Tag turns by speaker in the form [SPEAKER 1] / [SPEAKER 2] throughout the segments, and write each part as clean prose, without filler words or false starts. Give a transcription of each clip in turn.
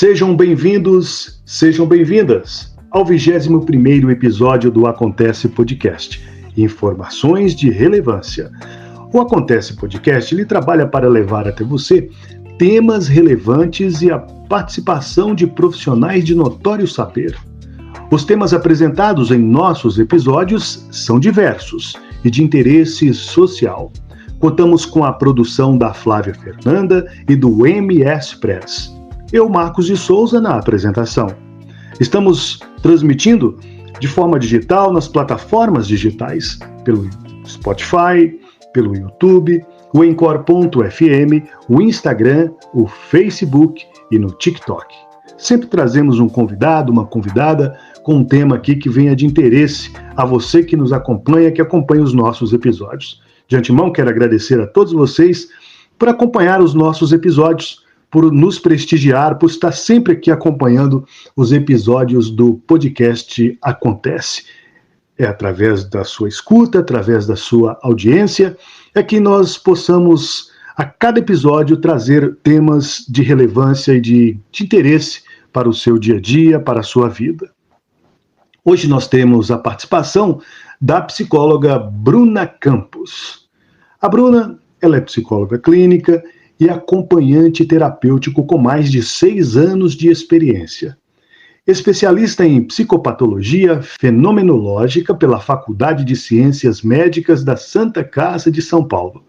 [SPEAKER 1] Sejam bem-vindos, sejam bem-vindas ao 21º episódio do Acontece Podcast, informações de relevância. O Acontece Podcast ele trabalha para levar até você temas relevantes e a participação de profissionais de notório saber. Os temas apresentados em nossos episódios são diversos e de interesse social. Contamos com a produção da Flávia Fernanda e do MS Press. Eu, Marcos de Souza, na apresentação. Estamos transmitindo de forma digital nas plataformas digitais, pelo Spotify, pelo YouTube, o Encore.fm, o Instagram, o Facebook e no TikTok. Sempre trazemos um convidado, uma convidada, com um tema aqui que venha de interesse a você que nos acompanha, que acompanha os nossos episódios. De antemão, quero agradecer a todos vocês por acompanhar os nossos episódios, por nos prestigiar, por estar sempre aqui acompanhando os episódios do podcast Acontece. É através da sua escuta, através da sua audiência, é que nós possamos, a cada episódio, trazer temas de relevância e de interesse para o seu dia a dia, para a sua vida. Hoje nós temos a participação da psicóloga Bruna Campos. A Bruna, ela é psicóloga clínica e acompanhante terapêutico com mais de 6 anos de experiência. Especialista em psicopatologia fenomenológica pela Faculdade de Ciências Médicas da Santa Casa de São Paulo.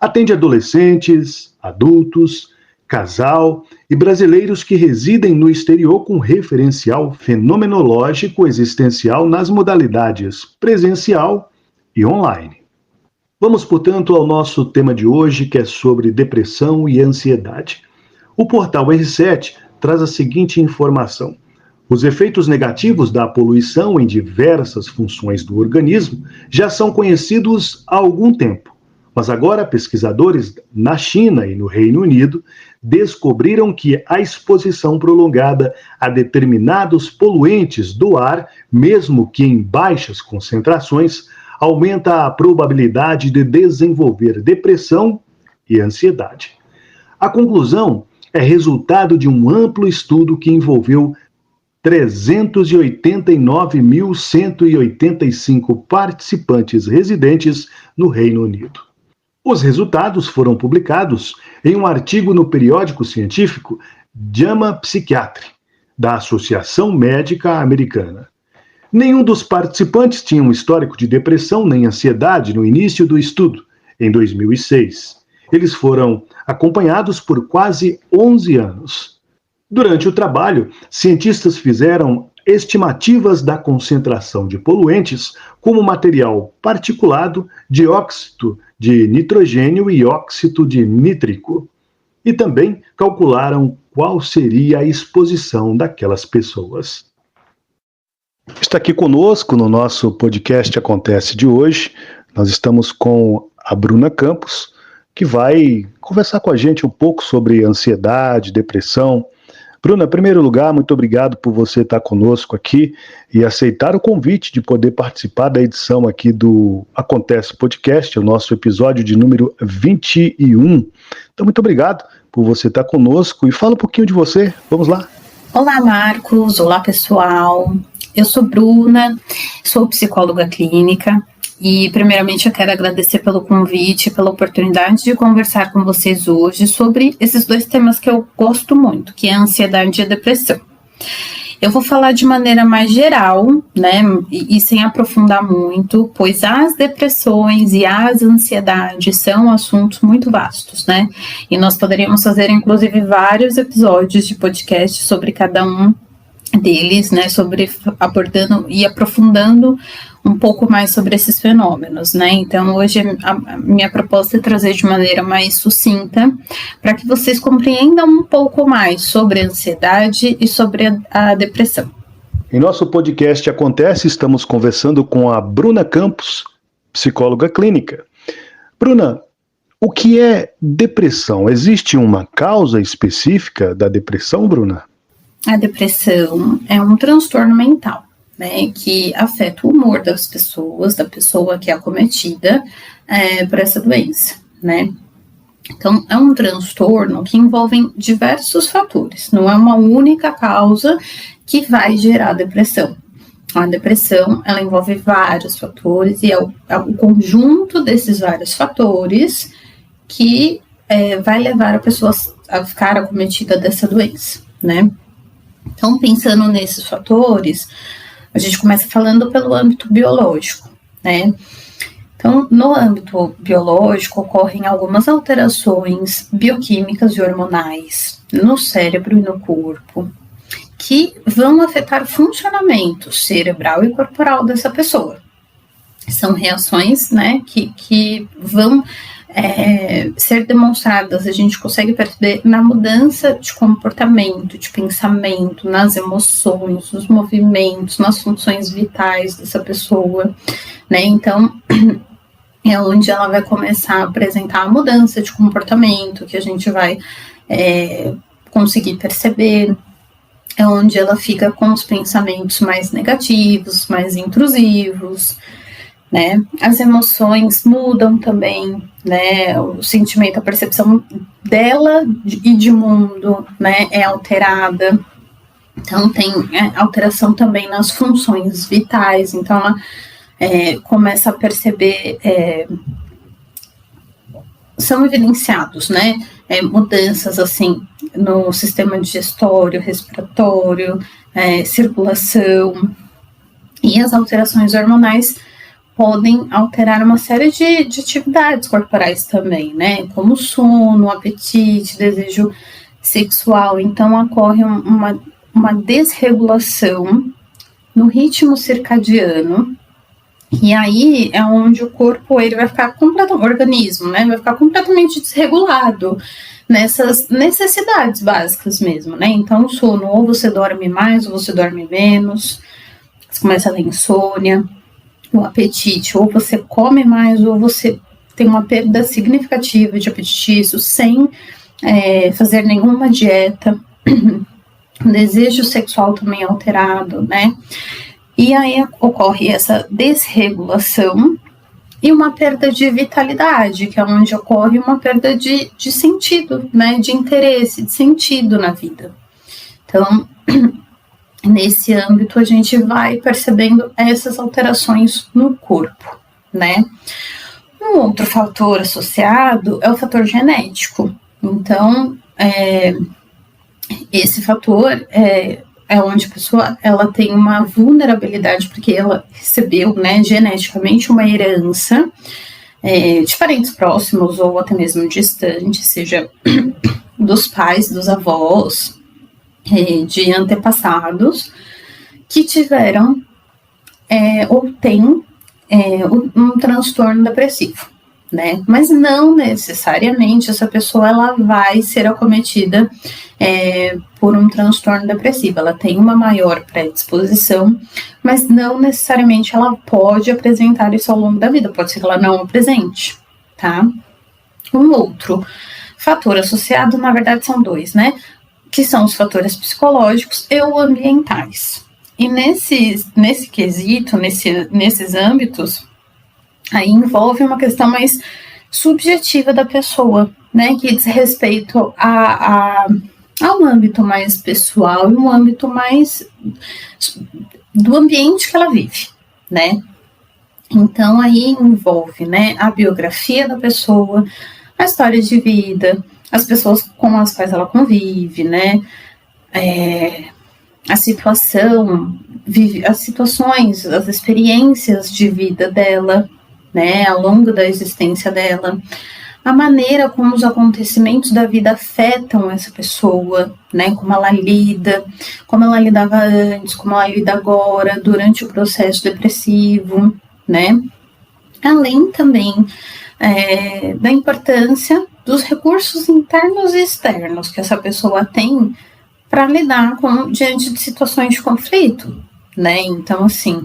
[SPEAKER 1] Atende adolescentes, adultos, casal e brasileiros que residem no exterior com referencial fenomenológico existencial nas modalidades presencial e online. Vamos, portanto, ao nosso tema de hoje, que é sobre depressão e ansiedade. O portal R7 traz a seguinte informação. Os efeitos negativos da poluição em diversas funções do organismo já são conhecidos há algum tempo, mas agora pesquisadores na China e no Reino Unido descobriram que a exposição prolongada a determinados poluentes do ar, mesmo que em baixas concentrações, aumenta a probabilidade de desenvolver depressão e ansiedade. A conclusão é resultado de um amplo estudo que envolveu 389.185 participantes residentes no Reino Unido. Os resultados foram publicados em um artigo no periódico científico JAMA Psychiatry, da Associação Médica Americana. Nenhum dos participantes tinha um histórico de depressão nem ansiedade no início do estudo, em 2006. Eles foram acompanhados por quase 11 anos. Durante o trabalho, cientistas fizeram estimativas da concentração de poluentes como material particulado, dióxido de nitrogênio e óxido de nítrico. E também calcularam qual seria a exposição daquelas pessoas. Está aqui conosco no nosso podcast Acontece de hoje. Nós estamos com a Bruna Campos, que vai conversar com a gente um pouco sobre ansiedade, depressão. Bruna, em primeiro lugar, muito obrigado por você estar conosco aqui e aceitar o convite de poder participar da edição aqui do Acontece Podcast, o nosso episódio de número 21. Então, muito obrigado por você estar conosco e fala um pouquinho de você. Vamos lá.
[SPEAKER 2] Olá, Marcos. Olá, pessoal. Eu sou Bruna, sou psicóloga clínica e, primeiramente, eu quero agradecer pelo convite, pela oportunidade de conversar com vocês hoje sobre esses 2 temas que eu gosto muito, que é a ansiedade e a depressão. Eu vou falar de maneira mais geral, né, e sem aprofundar muito, pois as depressões e as ansiedades são assuntos muito vastos, né, e nós poderíamos fazer, inclusive, vários episódios de podcast sobre cada um deles, né, sobre abordando e aprofundando um pouco mais sobre esses fenômenos, né, então hoje a minha proposta é trazer de maneira mais sucinta, para que vocês compreendam um pouco mais sobre a ansiedade e sobre a depressão.
[SPEAKER 1] Em nosso podcast Acontece, estamos conversando com a Bruna Campos, psicóloga clínica. Bruna, o que é depressão? Existe uma causa específica da depressão, Bruna?
[SPEAKER 2] A depressão é um transtorno mental, né, que afeta o humor das pessoas, da pessoa que é acometida por essa doença, né. Então, é um transtorno que envolve diversos fatores, não é uma única causa que vai gerar depressão. A depressão, ela envolve vários fatores e é o conjunto desses vários fatores que vai levar a pessoa a ficar acometida dessa doença, né? Então, pensando nesses fatores, a gente começa falando pelo âmbito biológico, né? Então, no âmbito biológico, ocorrem algumas alterações bioquímicas e hormonais no cérebro e no corpo que vão afetar o funcionamento cerebral e corporal dessa pessoa. São reações, né, que vão ser demonstradas, a gente consegue perceber na mudança de comportamento, de pensamento, nas emoções, nos movimentos, nas funções vitais dessa pessoa, né? Então, é onde ela vai começar a apresentar a mudança de comportamento, que a gente vai conseguir perceber, é onde ela fica com os pensamentos mais negativos, mais intrusivos, né? As emoções mudam também, né? O sentimento, a percepção dela e de mundo, né, é alterada. Então, tem alteração também nas funções vitais. Então, ela começa a perceber, são evidenciados, né, mudanças, assim, no sistema digestório, respiratório, circulação, e as alterações hormonais podem alterar uma série de atividades corporais também, né, como sono, apetite, desejo sexual. Então, ocorre uma desregulação no ritmo circadiano, e aí é onde o corpo ele vai ficar completamente, o organismo, né, vai ficar completamente desregulado nessas necessidades básicas mesmo, né? Então, o sono, ou você dorme mais, ou você dorme menos, você começa a ter insônia, o apetite, ou você come mais, ou você tem uma perda significativa de apetite, isso sem fazer nenhuma dieta, o desejo sexual também alterado, né? E aí ocorre essa desregulação e uma perda de vitalidade, que é onde ocorre uma perda de sentido, né, de interesse, de sentido na vida. Então, nesse âmbito, a gente vai percebendo essas alterações no corpo, né? Um outro fator associado é o fator genético. Então, esse fator é onde a pessoa ela tem uma vulnerabilidade, porque ela recebeu, né, geneticamente uma herança de parentes próximos ou até mesmo distantes, seja dos pais, dos avós, de antepassados, que tiveram ou têm um transtorno depressivo, né? Mas não necessariamente essa pessoa ela vai ser acometida por um transtorno depressivo. Ela tem uma maior predisposição, mas não necessariamente ela pode apresentar isso ao longo da vida. Pode ser que ela não apresente, tá? Um outro fator associado, na verdade, são dois, né? Que são os fatores psicológicos e os ambientais. E nesse quesito, nesses âmbitos, aí envolve uma questão mais subjetiva da pessoa, né, que diz respeito a um âmbito mais pessoal e um âmbito mais do ambiente que ela vive, né. Então, aí envolve, né, a biografia da pessoa, a história de vida, as pessoas com as quais ela convive, né, a situação, as situações, as experiências de vida dela, né, ao longo da existência dela, a maneira como os acontecimentos da vida afetam essa pessoa, né, como ela lida, como ela lidava antes, como ela lida agora, durante o processo depressivo, né, além também da importância dos recursos internos e externos que essa pessoa tem para lidar diante de situações de conflito, né, então assim,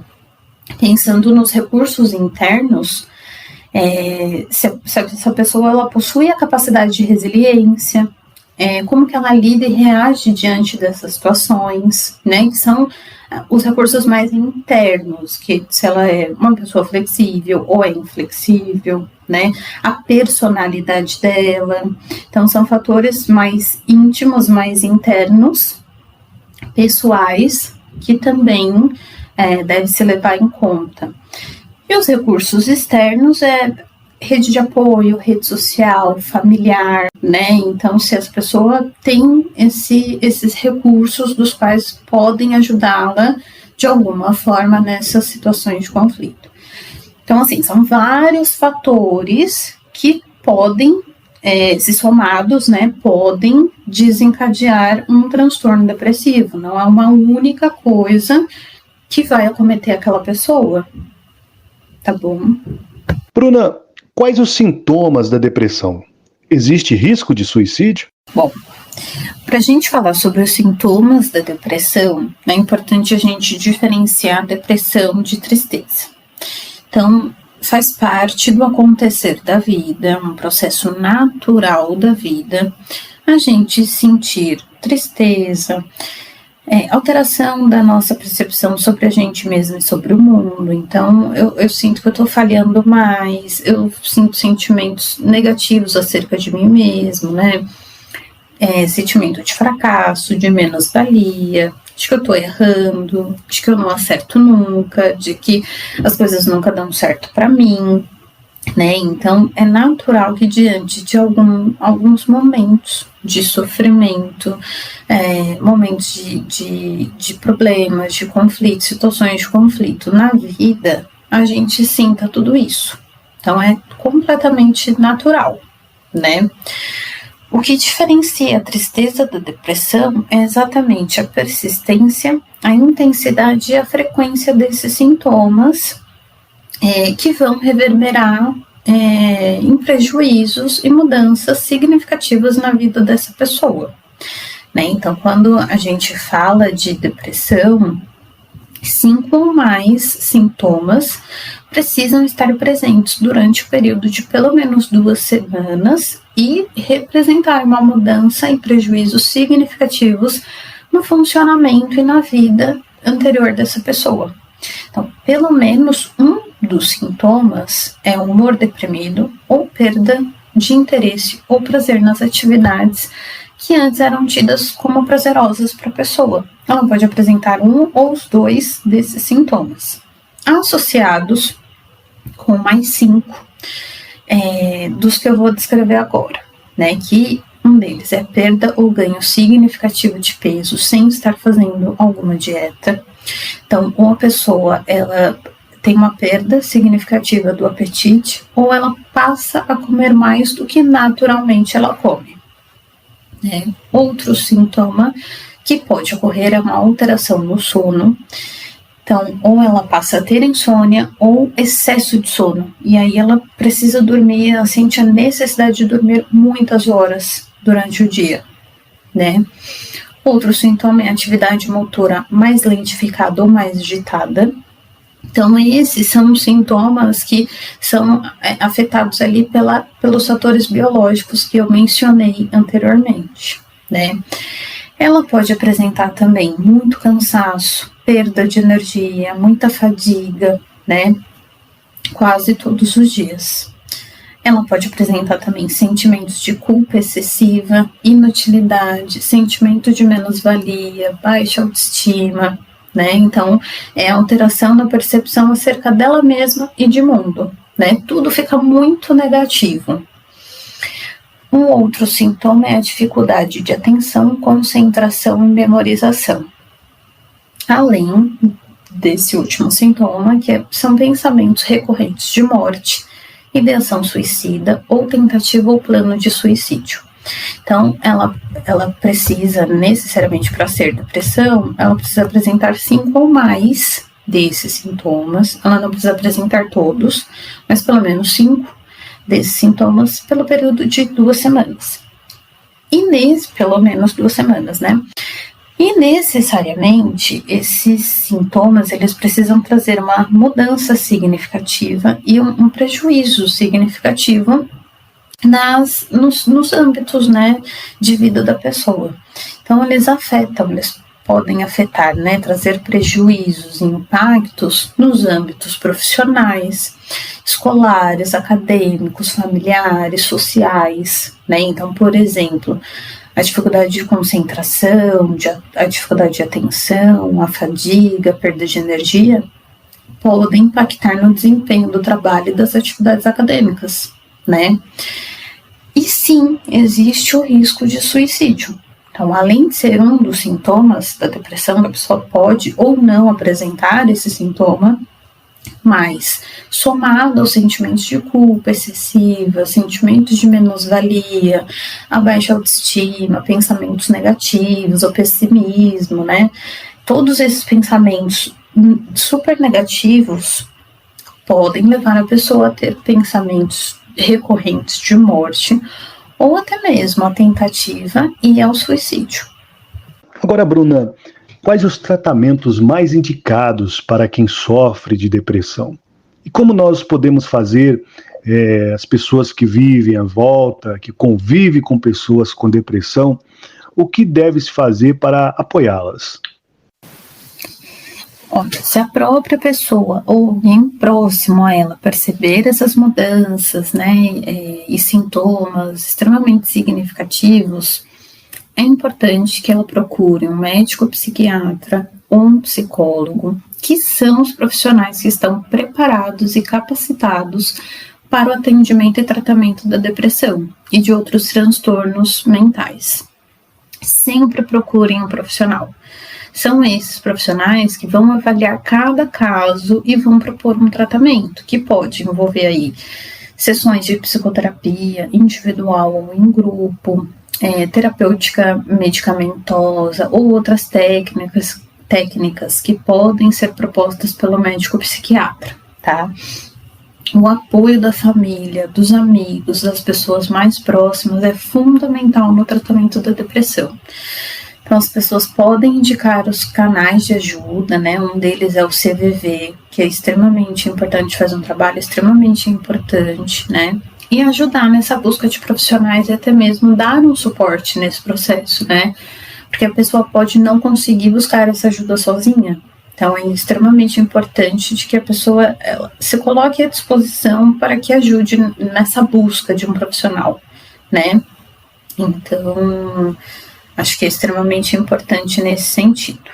[SPEAKER 2] pensando nos recursos internos, se essa pessoa ela possui a capacidade de resiliência, como que ela lida e reage diante dessas situações, né, que são os recursos mais internos, que se ela é uma pessoa flexível ou é inflexível, né? A personalidade dela. Então, são fatores mais íntimos, mais internos, pessoais, que também deve se levar em conta. E os recursos externos rede de apoio, rede social, familiar, né? Então, se as pessoas têm esses recursos dos quais podem ajudá-la de alguma forma nessas situações de conflito. Então, assim, são vários fatores que podem, se somados, né, podem desencadear um transtorno depressivo. Não é uma única coisa que vai acometer aquela pessoa, tá bom?
[SPEAKER 1] Bruna, quais os sintomas da depressão? Existe risco de suicídio?
[SPEAKER 2] Bom, para a gente falar sobre os sintomas da depressão, é importante a gente diferenciar depressão de tristeza. Então, faz parte do acontecer da vida, um processo natural da vida, a gente sentir tristeza, alteração da nossa percepção sobre a gente mesmo e sobre o mundo. Então, eu sinto que eu estou falhando mais, eu sinto sentimentos negativos acerca de mim mesmo, né? Sentimento de fracasso, de menos-valia, de que eu estou errando, de que eu não acerto nunca, de que as coisas nunca dão certo para mim, né? Então, é natural que diante de alguns momentos de sofrimento, momentos de problemas, de conflito, situações de conflito na vida, a gente sinta tudo isso. Então, é completamente natural, né? O que diferencia a tristeza da depressão é exatamente a persistência, a intensidade e a frequência desses sintomas que vão reverberar em prejuízos e mudanças significativas na vida dessa pessoa, né? Então, quando a gente fala de depressão, 5 ou mais sintomas precisam estar presentes durante o período de pelo menos 2 semanas e representar uma mudança e prejuízos significativos no funcionamento e na vida anterior dessa pessoa. Então, pelo menos um dos sintomas é humor deprimido ou perda de interesse ou prazer nas atividades que antes eram tidas como prazerosas para a pessoa. Ela pode apresentar um ou os 2 desses sintomas, associados com mais 5 dos que eu vou descrever agora, né? Que um deles é perda ou ganho significativo de peso sem estar fazendo alguma dieta. Então, uma pessoa, ela tem uma perda significativa do apetite ou ela passa a comer mais do que naturalmente ela come. Outro sintoma que pode ocorrer é uma alteração no sono. Então, ou ela passa a ter insônia ou excesso de sono. E aí ela precisa dormir, ela sente a necessidade de dormir muitas horas durante o dia, né? Outro sintoma é a atividade motora mais lentificada ou mais agitada. Então, esses são sintomas que são afetados ali pelos fatores biológicos que eu mencionei anteriormente, né? Ela pode apresentar também muito cansaço, perda de energia, muita fadiga, né? Quase todos os dias. Ela pode apresentar também sentimentos de culpa excessiva, inutilidade, sentimento de menos-valia, baixa autoestima, né? Então, é alteração na percepção acerca dela mesma e de mundo, né? Tudo fica muito negativo. Um outro sintoma é a dificuldade de atenção, concentração e memorização. Além desse último sintoma, que são pensamentos recorrentes de morte, ideação suicida ou tentativa ou plano de suicídio. Então, ela precisa, necessariamente para ser depressão, ela precisa apresentar 5 ou mais desses sintomas. Ela não precisa apresentar todos, mas pelo menos 5 desses sintomas pelo período de 2 semanas. Pelo menos 2 semanas, né? E necessariamente esses sintomas, eles precisam trazer uma mudança significativa e um prejuízo significativo nos âmbitos, né, de vida da pessoa. Então, eles podem afetar, né, trazer prejuízos e impactos nos âmbitos profissionais, escolares, acadêmicos, familiares, sociais, né? Então, por exemplo, a dificuldade de concentração, a dificuldade de atenção, a fadiga, a perda de energia, podem impactar no desempenho do trabalho e das atividades acadêmicas, né? E sim, existe o risco de suicídio. Então, além de ser um dos sintomas da depressão, a pessoa pode ou não apresentar esse sintoma, mas somado aos sentimentos de culpa excessiva, sentimentos de menos-valia, a baixa autoestima, pensamentos negativos, o pessimismo, né? Todos esses pensamentos super negativos podem levar a pessoa a ter pensamentos recorrentes de morte ou até mesmo a tentativa e ao suicídio.
[SPEAKER 1] Agora, Bruna, quais os tratamentos mais indicados para quem sofre de depressão? E como nós podemos fazer as pessoas que vivem à volta, que convivem com pessoas com depressão, o que deve-se fazer para apoiá-las?
[SPEAKER 2] Se a própria pessoa ou alguém próximo a ela perceber essas mudanças, né, e sintomas extremamente significativos, é importante que ela procure um médico psiquiatra ou um psicólogo, que são os profissionais que estão preparados e capacitados para o atendimento e tratamento da depressão e de outros transtornos mentais. Sempre procurem um profissional. São esses profissionais que vão avaliar cada caso e vão propor um tratamento, que pode envolver aí sessões de psicoterapia individual ou em grupo, terapêutica medicamentosa ou outras técnicas que podem ser propostas pelo médico psiquiatra, tá? O apoio da família, dos amigos, das pessoas mais próximas é fundamental no tratamento da depressão. Então, as pessoas podem indicar os canais de ajuda, né? Um deles é o CVV, que é extremamente importante, faz um trabalho extremamente importante, né? E ajudar nessa busca de profissionais e até mesmo dar um suporte nesse processo, né? Porque a pessoa pode não conseguir buscar essa ajuda sozinha. Então, é extremamente importante de que a pessoa se coloque à disposição para que ajude nessa busca de um profissional, né? Então, acho que é extremamente importante nesse sentido.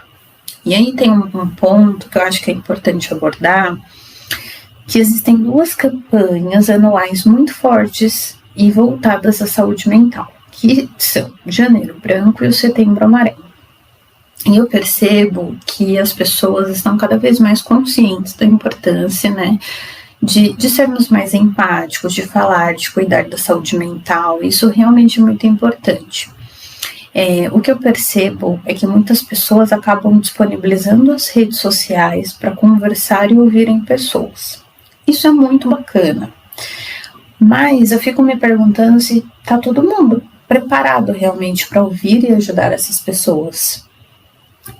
[SPEAKER 2] E aí tem um ponto que eu acho que é importante abordar, que existem 2 campanhas anuais muito fortes e voltadas à saúde mental, que são Janeiro Branco e o Setembro Amarelo. E eu percebo que as pessoas estão cada vez mais conscientes da importância, né, de sermos mais empáticos, de falar, de cuidar da saúde mental. Isso realmente é muito importante. O que eu percebo é que muitas pessoas acabam disponibilizando as redes sociais para conversar e ouvirem pessoas. Isso é muito bacana. Mas eu fico me perguntando se está todo mundo preparado realmente para ouvir e ajudar essas pessoas.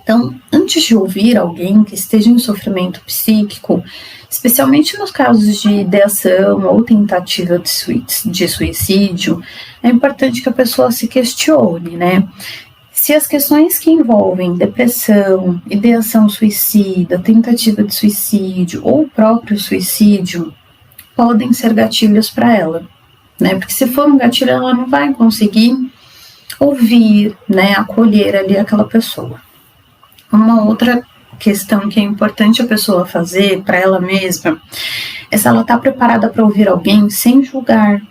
[SPEAKER 2] Então, antes de ouvir alguém que esteja em sofrimento psíquico, especialmente nos casos de ideação ou tentativa de suicídio, é importante que a pessoa se questione, né? Se as questões que envolvem depressão, ideação suicida, tentativa de suicídio ou o próprio suicídio podem ser gatilhos para ela, né? Porque se for um gatilho, ela não vai conseguir ouvir, né, acolher ali aquela pessoa. Uma outra questão que é importante a pessoa fazer para ela mesma é se ela está preparada para ouvir alguém sem julgar,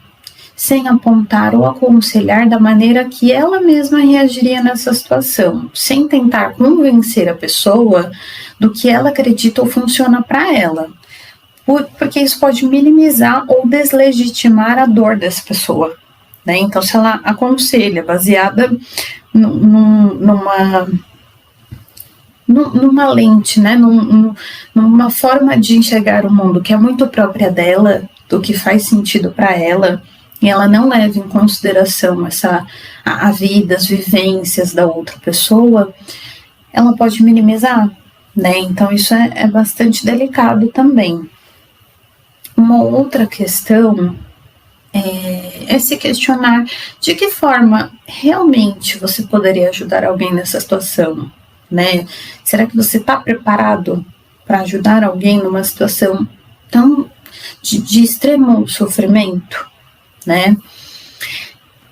[SPEAKER 2] sem apontar ou aconselhar da maneira que ela mesma reagiria nessa situação, sem tentar convencer a pessoa do que ela acredita ou funciona para ela, porque isso pode minimizar ou deslegitimar a dor dessa pessoa, né? Então, se ela aconselha baseada numa lente, né, numa forma de enxergar o mundo que é muito própria dela, do que faz sentido para ela, e ela não leva em consideração a vida, as vivências da outra pessoa, ela pode minimizar, né? Então isso é bastante delicado também. Uma outra questão é se questionar de que forma realmente você poderia ajudar alguém nessa situação, né? Será que você está preparado para ajudar alguém numa situação tão de extremo sofrimento, né?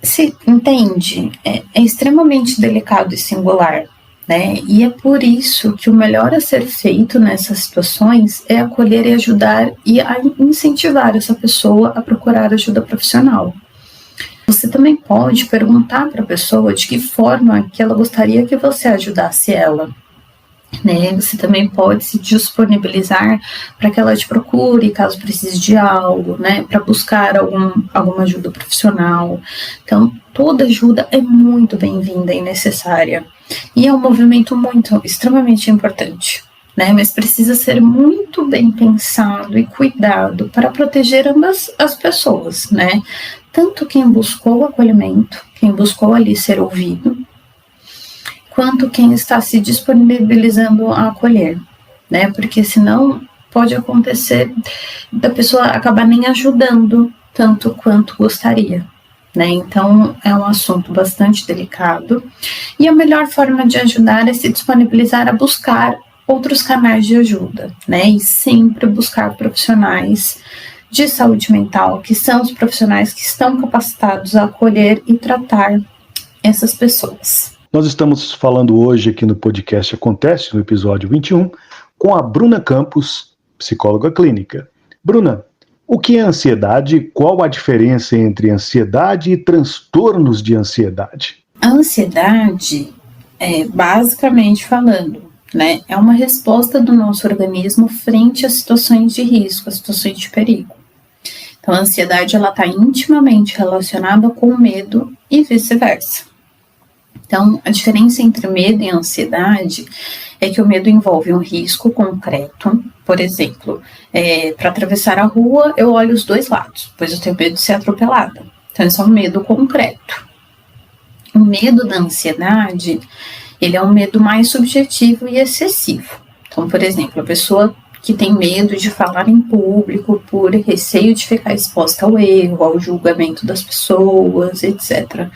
[SPEAKER 2] Se entende? É extremamente delicado e singular, né? E é por isso que o melhor a ser feito nessas situações é acolher e ajudar e a incentivar essa pessoa a procurar ajuda profissional. Você também pode perguntar para a pessoa de que forma que ela gostaria que você ajudasse ela, né? Você também pode se disponibilizar para que ela te procure caso precise de algo, né? Para buscar alguma ajuda profissional. Então, toda ajuda é muito bem-vinda e necessária. E é um movimento extremamente importante, né? Mas precisa ser muito bem pensado e cuidado para proteger ambas as pessoas, né? Tanto quem buscou o acolhimento, quem buscou ali ser ouvido, quanto quem está se disponibilizando a acolher, né? Porque senão pode acontecer da pessoa acabar nem ajudando tanto quanto gostaria, né? Então é um assunto bastante delicado e a melhor forma de ajudar é se disponibilizar a buscar outros canais de ajuda, né? E sempre buscar profissionais de saúde mental, que são os profissionais que estão capacitados a acolher e tratar essas pessoas.
[SPEAKER 1] Nós estamos falando hoje aqui no podcast Acontece, no episódio 21, com a Bruna Campos, psicóloga clínica. Bruna, o que é ansiedade e qual a diferença entre ansiedade e transtornos de ansiedade?
[SPEAKER 2] A ansiedade, basicamente falando, né, é uma resposta do nosso organismo frente a situações de risco, a situações de perigo. Então, a ansiedade está intimamente relacionada com o medo e vice-versa. Então, a diferença entre medo e ansiedade é que o medo envolve um risco concreto. Por exemplo, para atravessar a rua, eu olho os dois lados, pois eu tenho medo de ser atropelada. Então, esse é um medo concreto. O medo da ansiedade, ele é um medo mais subjetivo e excessivo. Então, por exemplo, a pessoa que tem medo de falar em público por receio de ficar exposta ao erro, ao julgamento das pessoas, etc.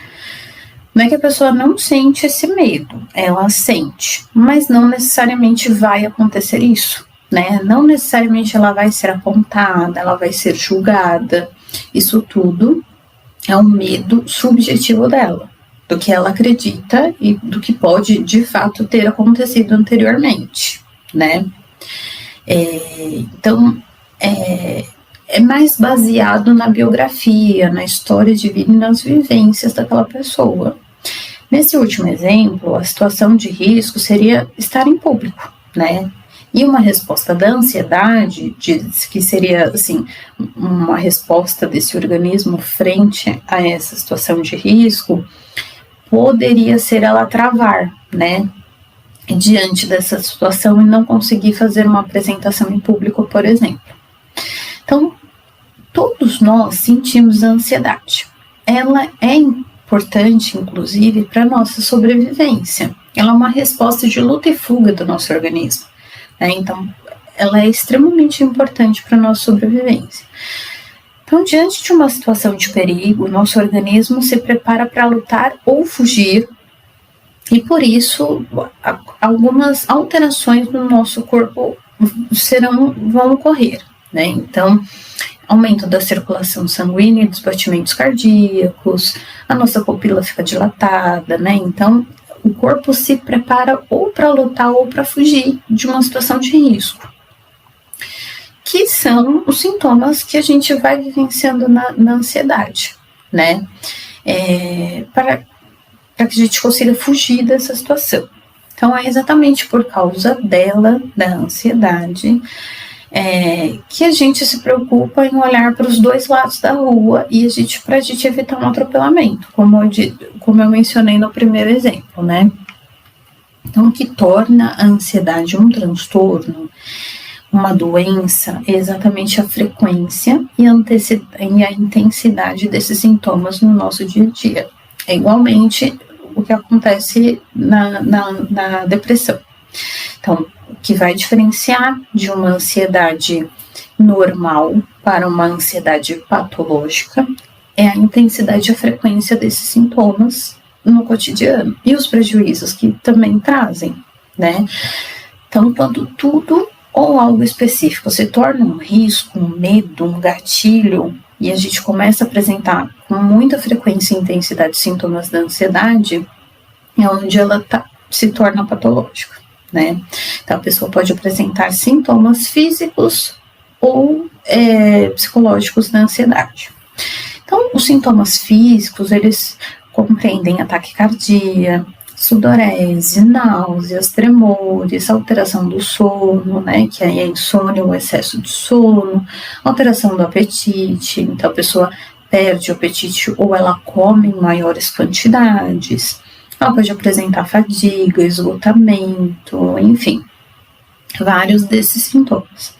[SPEAKER 2] Não é que a pessoa não sente esse medo, ela sente, mas não necessariamente vai acontecer isso, né? Não necessariamente ela vai ser apontada, ela vai ser julgada. Isso tudo é um medo subjetivo dela, do que ela acredita e do que pode de fato ter acontecido anteriormente, né? Então, é mais baseado na biografia, na história de vida e nas vivências daquela pessoa. Nesse último exemplo, a situação de risco seria estar em público, né? E uma resposta da ansiedade, que seria, assim, uma resposta desse organismo frente a essa situação de risco, poderia ser ela travar, né? Diante dessa situação e não conseguir fazer uma apresentação em público, por exemplo. Então, todos nós sentimos ansiedade. Ela é importante, inclusive, para a nossa sobrevivência. Ela é uma resposta de luta e fuga do nosso organismo, né? Então, ela é extremamente importante para a nossa sobrevivência. Então, diante de uma situação de perigo, nosso organismo se prepara para lutar ou fugir, e por isso, algumas alterações no nosso corpo vão ocorrer, né? Então, aumento da circulação sanguínea e dos batimentos cardíacos, a nossa pupila fica dilatada, né? Então, o corpo se prepara ou para lutar ou para fugir de uma situação de risco, que são os sintomas que a gente vai vivenciando na ansiedade, né? Para que a gente consiga fugir dessa situação. Então, é exatamente por causa da ansiedade, que a gente se preocupa em olhar para os dois lados da rua e para a gente evitar um atropelamento, como eu mencionei no primeiro exemplo, né? Então, o que torna a ansiedade um transtorno, uma doença, é exatamente a frequência e a intensidade desses sintomas no nosso dia a dia. É igualmente o que acontece na depressão. Então, o que vai diferenciar de uma ansiedade normal para uma ansiedade patológica é a intensidade e a frequência desses sintomas no cotidiano e os prejuízos que também trazem, né? Então, quando tudo ou algo específico se torna um risco, um medo, um gatilho, e a gente começa a apresentar com muita frequência e intensidade sintomas da ansiedade, é onde ela se torna patológica, né? Então, a pessoa pode apresentar sintomas físicos ou psicológicos da ansiedade. Então, os sintomas físicos, eles compreendem a taquicardia, sudorese, náuseas, tremores, alteração do sono, né, que aí é insônia ou excesso de sono, alteração do apetite, então a pessoa perde o apetite ou ela come em maiores quantidades, ela pode apresentar fadiga, esgotamento, enfim, vários desses sintomas.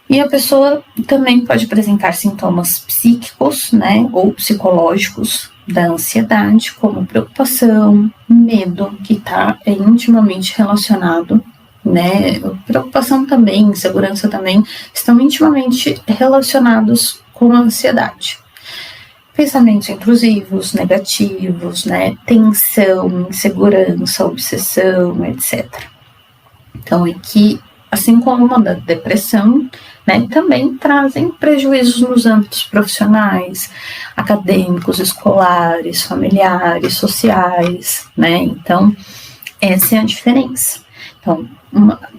[SPEAKER 2] E a pessoa também pode apresentar sintomas psíquicos, né, ou psicológicos da ansiedade, como preocupação, medo, que está intimamente relacionado, né, preocupação também, insegurança também, estão intimamente relacionados com a ansiedade. Pensamentos intrusivos, negativos, né, tensão, insegurança, obsessão, etc. Então, é que, assim como uma da depressão, né, também trazem prejuízos nos âmbitos profissionais, acadêmicos, escolares, familiares, sociais, né? Então, essa é a diferença. Então,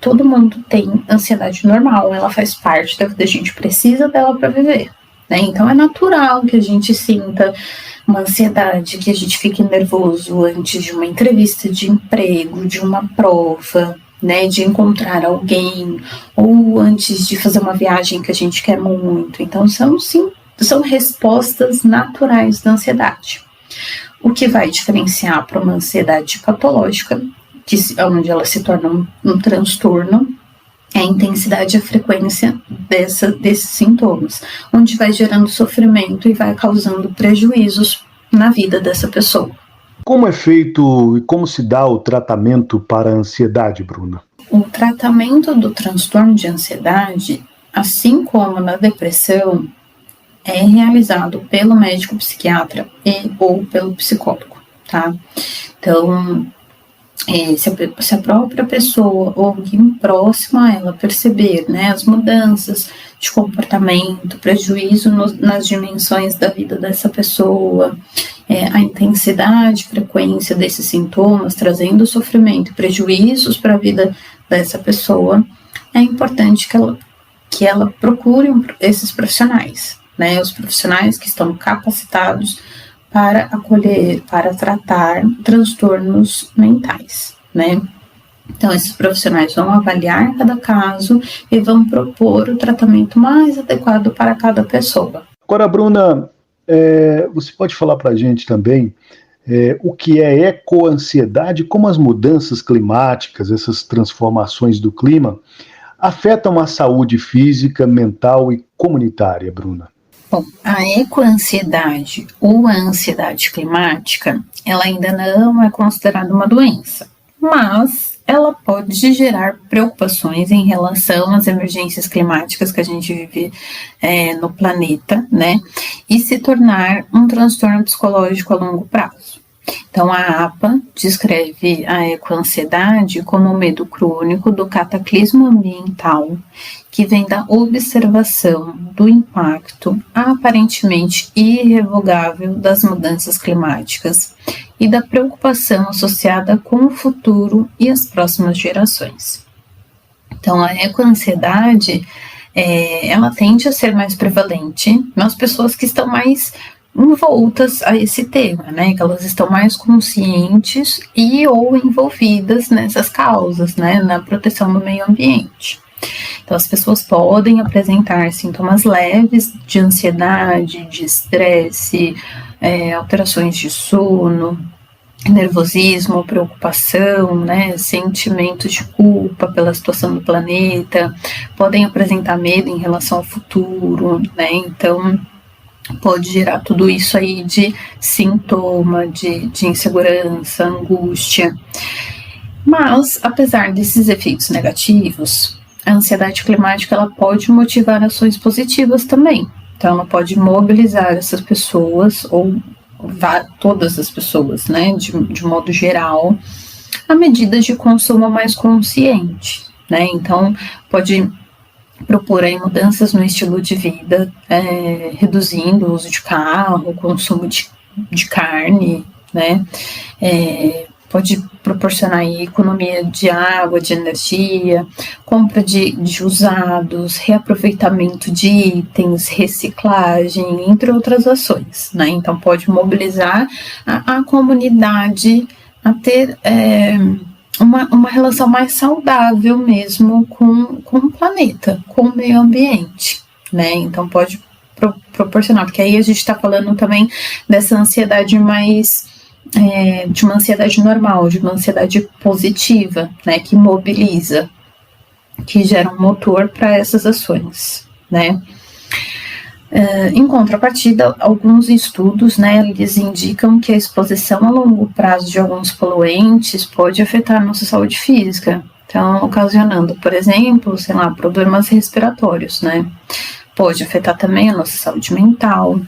[SPEAKER 2] todo mundo tem ansiedade normal, ela faz parte da vida, a gente precisa dela para viver, né? Então, é natural que a gente sinta uma ansiedade, que a gente fique nervoso antes de uma entrevista de emprego, de uma prova, né, de encontrar alguém, ou antes de fazer uma viagem que a gente quer muito. Então, são respostas naturais da ansiedade. O que vai diferenciar para uma ansiedade patológica, onde ela se torna um transtorno, é a intensidade e a frequência desses sintomas, onde vai gerando sofrimento e vai causando prejuízos na vida dessa pessoa.
[SPEAKER 1] Como é feito e como se dá o tratamento para a ansiedade, Bruna?
[SPEAKER 2] O tratamento do transtorno de ansiedade, assim como na depressão, é realizado pelo médico psiquiatra ou pelo psicólogo, tá? Então, se a própria pessoa ou alguém próximo a ela perceber, né, as mudanças de comportamento, prejuízo nas dimensões da vida dessa pessoa, a intensidade, frequência desses sintomas, trazendo sofrimento e prejuízos para a vida dessa pessoa, é importante que ela procure esses profissionais, né, os profissionais que estão capacitados para acolher, para tratar transtornos mentais, né? Então, esses profissionais vão avaliar cada caso e vão propor o tratamento mais adequado para cada pessoa.
[SPEAKER 1] Agora, Bruna, você pode falar para a gente também o que é ecoansiedade, como as mudanças climáticas, essas transformações do clima, afetam a saúde física, mental e comunitária, Bruna?
[SPEAKER 2] Bom, a ecoansiedade ou a ansiedade climática, ela ainda não é considerada uma doença, mas ela pode gerar preocupações em relação às emergências climáticas que a gente vive no planeta, né? E se tornar um transtorno psicológico a longo prazo. Então, a APA descreve a ecoansiedade como o medo crônico do cataclismo ambiental que vem da observação do impacto aparentemente irrevogável das mudanças climáticas e da preocupação associada com o futuro e as próximas gerações. Então, a ecoansiedade, ela tende a ser mais prevalente nas pessoas que estão mais envoltas a esse tema, né, que elas estão mais conscientes e ou envolvidas nessas causas, né, na proteção do meio ambiente. Então, as pessoas podem apresentar sintomas leves de ansiedade, de estresse, alterações de sono, nervosismo, preocupação, né, sentimento de culpa pela situação do planeta, podem apresentar medo em relação ao futuro, né, então pode gerar tudo isso aí de sintoma, de insegurança, angústia. Mas, apesar desses efeitos negativos, a ansiedade climática ela pode motivar ações positivas também. Então, ela pode mobilizar essas pessoas, ou todas as pessoas, né, de modo geral, a medidas de consumo mais consciente, né? Então, pode propor aí mudanças no estilo de vida, reduzindo o uso de carro, o consumo de carne, né? Pode proporcionar aí economia de água, de energia, compra de usados, reaproveitamento de itens, reciclagem, entre outras ações, né? Então, pode mobilizar a comunidade a ter uma relação mais saudável mesmo com o planeta, com o meio ambiente, né? Então, pode proporcionar, porque aí a gente está falando também dessa ansiedade mais... de uma ansiedade normal, de uma ansiedade positiva, né, que mobiliza, que gera um motor para essas ações, né. Em contrapartida, alguns estudos, né, eles indicam que a exposição a longo prazo de alguns poluentes pode afetar a nossa saúde física, então ocasionando, por exemplo, sei lá, problemas respiratórios, né, pode afetar também a nossa saúde mental.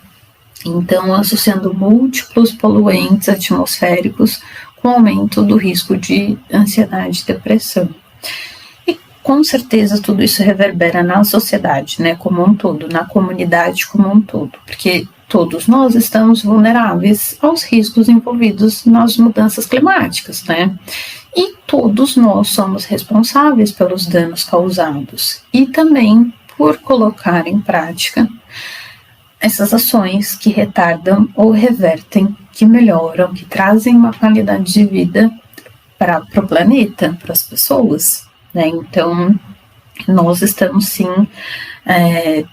[SPEAKER 2] Então, associando múltiplos poluentes atmosféricos com aumento do risco de ansiedade e depressão. E, com certeza, tudo isso reverbera na sociedade, né, como um todo, na comunidade como um todo, porque todos nós estamos vulneráveis aos riscos envolvidos nas mudanças climáticas, né, e todos nós somos responsáveis pelos danos causados e também por colocar em prática essas ações que retardam ou revertem, que melhoram, que trazem uma qualidade de vida para o planeta, para as pessoas, né? Então, nós estamos sim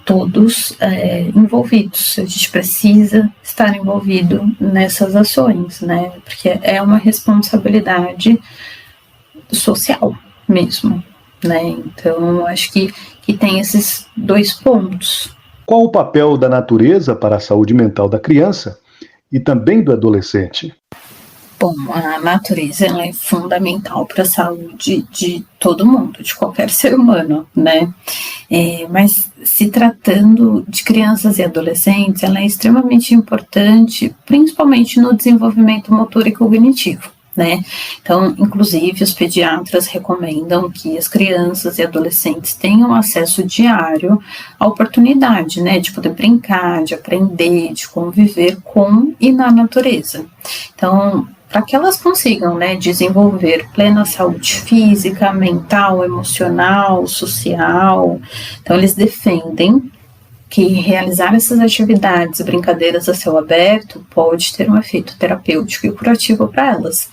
[SPEAKER 2] todos envolvidos. A gente precisa estar envolvido nessas ações, né? Porque é uma responsabilidade social mesmo, né? Então, acho que tem esses dois pontos.
[SPEAKER 1] Qual o papel da natureza para a saúde mental da criança e também do adolescente?
[SPEAKER 2] Bom, a natureza ela é fundamental para a saúde de todo mundo, de qualquer ser humano, né? Mas se tratando de crianças e adolescentes, ela é extremamente importante, principalmente no desenvolvimento motor e cognitivo, né? Então, inclusive, os pediatras recomendam que as crianças e adolescentes tenham acesso diário à oportunidade, né, de poder brincar, de aprender, de conviver com e na natureza. Então, para que elas consigam, né, desenvolver plena saúde física, mental, emocional, social, então eles defendem que realizar essas atividades, brincadeiras a céu aberto, pode ter um efeito terapêutico e curativo para elas.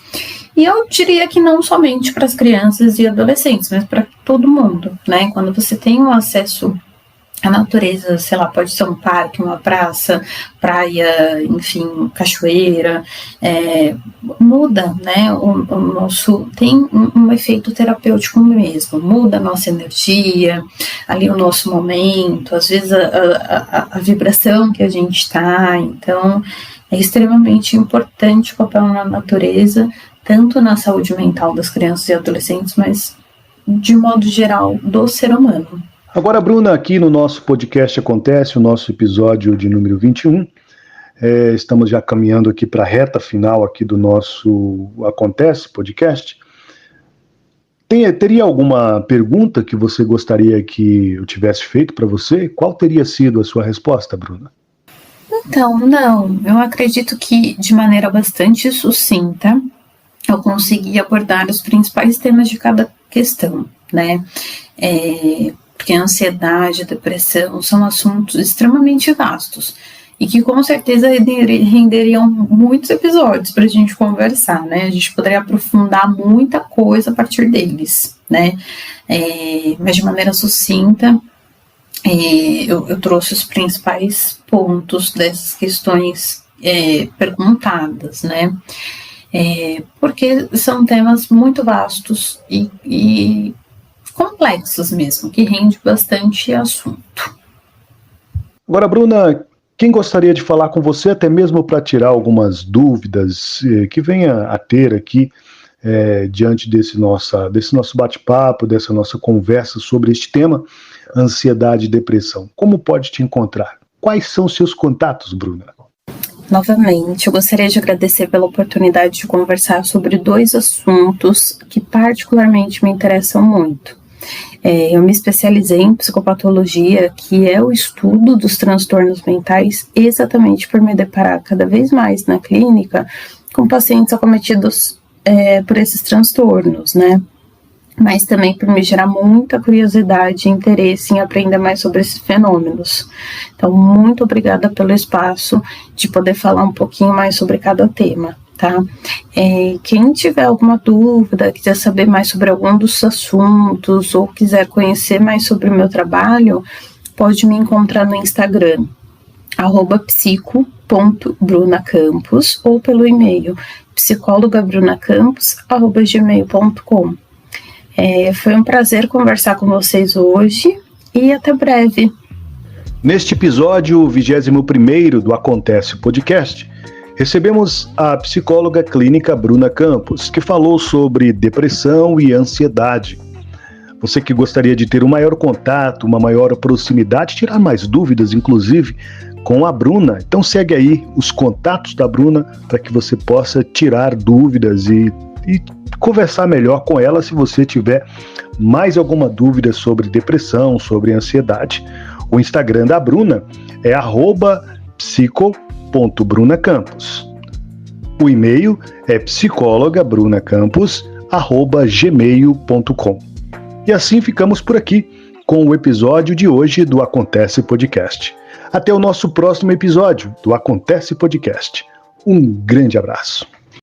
[SPEAKER 2] E eu diria que não somente para as crianças e adolescentes, mas para todo mundo, né? Quando você tem um acesso à natureza, sei lá, pode ser um parque, uma praça, praia, enfim, cachoeira, muda, né, o nosso, tem um efeito terapêutico mesmo, muda a nossa energia, ali o nosso momento, às vezes a vibração que a gente está, então é extremamente importante o papel na natureza, tanto na saúde mental das crianças e adolescentes, mas de modo geral do ser humano.
[SPEAKER 1] Agora, Bruna, aqui no nosso podcast Acontece, o nosso episódio de número 21, estamos já caminhando aqui para a reta final aqui do nosso Acontece podcast. Teria alguma pergunta que você gostaria que eu tivesse feito para você? Qual teria sido a sua resposta, Bruna?
[SPEAKER 2] Então, não, eu acredito que de maneira bastante sucinta eu consegui abordar os principais temas de cada questão, né? Porque a ansiedade, a depressão são assuntos extremamente vastos e que com certeza renderiam muitos episódios para a gente conversar, né? A gente poderia aprofundar muita coisa a partir deles, né? Mas de maneira sucinta, eu trouxe os principais pontos dessas questões perguntadas, né? Porque são temas muito vastos e complexos mesmo, que rende bastante assunto.
[SPEAKER 1] Agora, Bruna, quem gostaria de falar com você, até mesmo para tirar algumas dúvidas que venha a ter aqui diante desse nosso bate-papo, dessa nossa conversa sobre este tema, ansiedade e depressão, como pode te encontrar? Quais são seus contatos, Bruna?
[SPEAKER 2] novamente, eu gostaria de agradecer pela oportunidade de conversar sobre 2 assuntos que particularmente me interessam muito. Eu me especializei em psicopatologia, que é o estudo dos transtornos mentais, exatamente por me deparar cada vez mais na clínica com pacientes acometidos por esses transtornos, né? Mas também por me gerar muita curiosidade e interesse em aprender mais sobre esses fenômenos. Então, muito obrigada pelo espaço de poder falar um pouquinho mais sobre cada tema, tá? Quem tiver alguma dúvida, quiser saber mais sobre algum dos assuntos ou quiser conhecer mais sobre o meu trabalho, pode me encontrar no Instagram, @psico.brunacampos ou pelo e-mail psicologaBrunacampos@gmail.com. Foi um prazer conversar com vocês hoje e até breve.
[SPEAKER 1] Neste episódio 21º do Acontece Podcast, recebemos a psicóloga clínica Bruna Campos, que falou sobre depressão e ansiedade. Você que gostaria de ter um maior contato, uma maior proximidade, tirar mais dúvidas, inclusive, com a Bruna, então segue aí os contatos da Bruna para que você possa tirar dúvidas e conversar melhor com ela se você tiver mais alguma dúvida sobre depressão, sobre ansiedade. O Instagram da Bruna é @psico.brunacampos. O e-mail é psicologaBrunacampos@gmail.com. E assim ficamos por aqui com o episódio de hoje do Acontece Podcast. Até o nosso próximo episódio do Acontece Podcast. Um grande abraço.